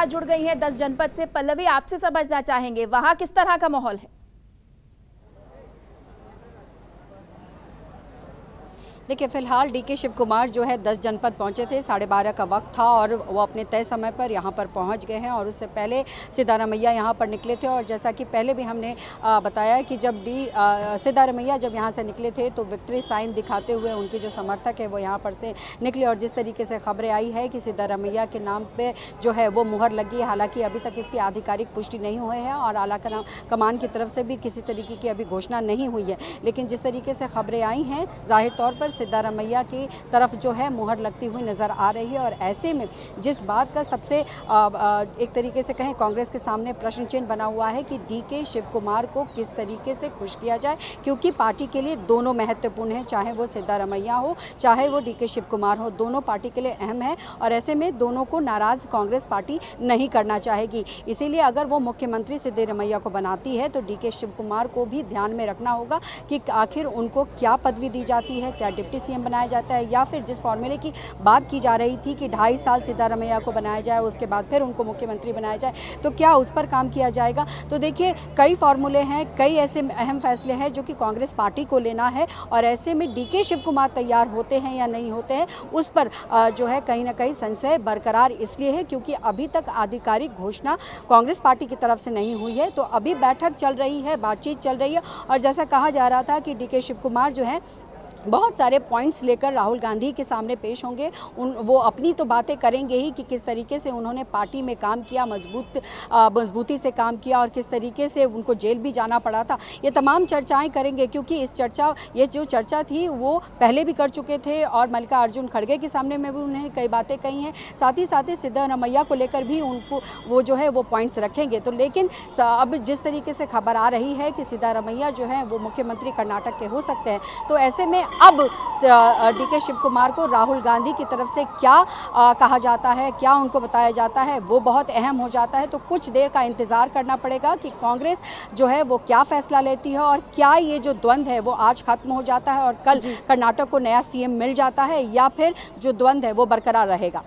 जुड़ गई हैं 10 जनपद से। पल्लवी, आपसे समझना चाहेंगे वहां किस तरह का माहौल है? देखिए, फिलहाल डीके शिव कुमार जो है 10 जनपद पहुंचे थे। 12:30 का वक्त था और वो अपने तय समय पर यहां पर पहुंच गए हैं और उससे पहले सिद्धारमैया यहां पर निकले थे। और जैसा कि पहले भी हमने बताया कि जब सिद्धारमैया जब यहां से निकले थे तो विक्ट्री साइन दिखाते हुए उनके जो समर्थक है वो यहां पर से निकले। और जिस तरीके से खबरें आई है कि सिद्धारमैया के नाम पर जो है वो मुहर लगी है, हालांकि अभी तक इसकी आधिकारिक पुष्टि नहीं हुई है और आला कमान की तरफ से भी किसी तरीके की अभी घोषणा नहीं हुई है। लेकिन जिस तरीके से खबरें आई हैं, जाहिर तौर पर सिद्धारमैया की तरफ जो है मुहर लगती हुई नज़र आ रही है। और ऐसे में जिस बात का सबसे एक तरीके से कहें कांग्रेस के सामने प्रश्न चिन्ह बना हुआ है कि डीके शिव कुमार को किस तरीके से खुश किया जाए, क्योंकि पार्टी के लिए दोनों महत्वपूर्ण हैं, चाहे वो सिद्धारमैया हो चाहे वो डीके शिव कुमार हो, दोनों पार्टी के लिए अहम है। और ऐसे में दोनों को नाराज़ कांग्रेस पार्टी नहीं करना चाहेगी। इसीलिए अगर वो मुख्यमंत्री सिद्धारमैया को बनाती है तो डीके शिव कुमार को भी ध्यान में रखना होगा कि आखिर उनको क्या पदवी दी जाती है, क्या डिप्टी सीएम बनाया जाता है, या फिर जिस फॉर्मूले की बात की जा रही थी कि 2.5 साल सिद्धारमैया को बनाया जाए उसके बाद फिर उनको मुख्यमंत्री बनाया जाए, तो क्या उस पर काम किया जाएगा। तो देखिए, कई फॉर्मूले हैं, कई ऐसे अहम फैसले हैं जो कि कांग्रेस पार्टी को लेना है। और ऐसे में डीके शिव कुमार तैयार होते हैं या नहीं होते हैं, उस पर जो है कहीं ना कहीं संशय बरकरार इसलिए है क्योंकि अभी तक आधिकारिक घोषणा कांग्रेस पार्टी की तरफ से नहीं हुई है। तो अभी बैठक चल रही है, बातचीत चल रही है। और जैसा कहा जा रहा था कि डीके शिव कुमार जो है बहुत सारे पॉइंट्स लेकर राहुल गांधी के सामने पेश होंगे। वो अपनी तो बातें करेंगे ही कि किस तरीके से उन्होंने पार्टी में काम किया, मजबूती से काम किया और किस तरीके से उनको जेल भी जाना पड़ा था। ये तमाम चर्चाएं करेंगे क्योंकि ये जो चर्चा थी वो पहले भी कर चुके थे और मल्लिकार्जुन खड़गे के सामने में भी उन्होंने कई बातें कही हैं। साथ ही सिद्धारमैया को लेकर भी उनको वो जो है वो पॉइंट्स रखेंगे। तो लेकिन अब जिस तरीके से खबर आ रही है कि सिद्धारमैया जो है वो मुख्यमंत्री कर्नाटक के हो सकते हैं, तो ऐसे में अब डीके शिव कुमार को राहुल गांधी की तरफ से क्या कहा जाता है, क्या उनको बताया जाता है, वो बहुत अहम हो जाता है। तो कुछ देर का इंतज़ार करना पड़ेगा कि कांग्रेस जो है वो क्या फैसला लेती है और क्या ये जो द्वंद्व है वो आज खत्म हो जाता है और कल कर्नाटक को नया सीएम मिल जाता है, या फिर जो द्वंद्व है वो बरकरार रहेगा।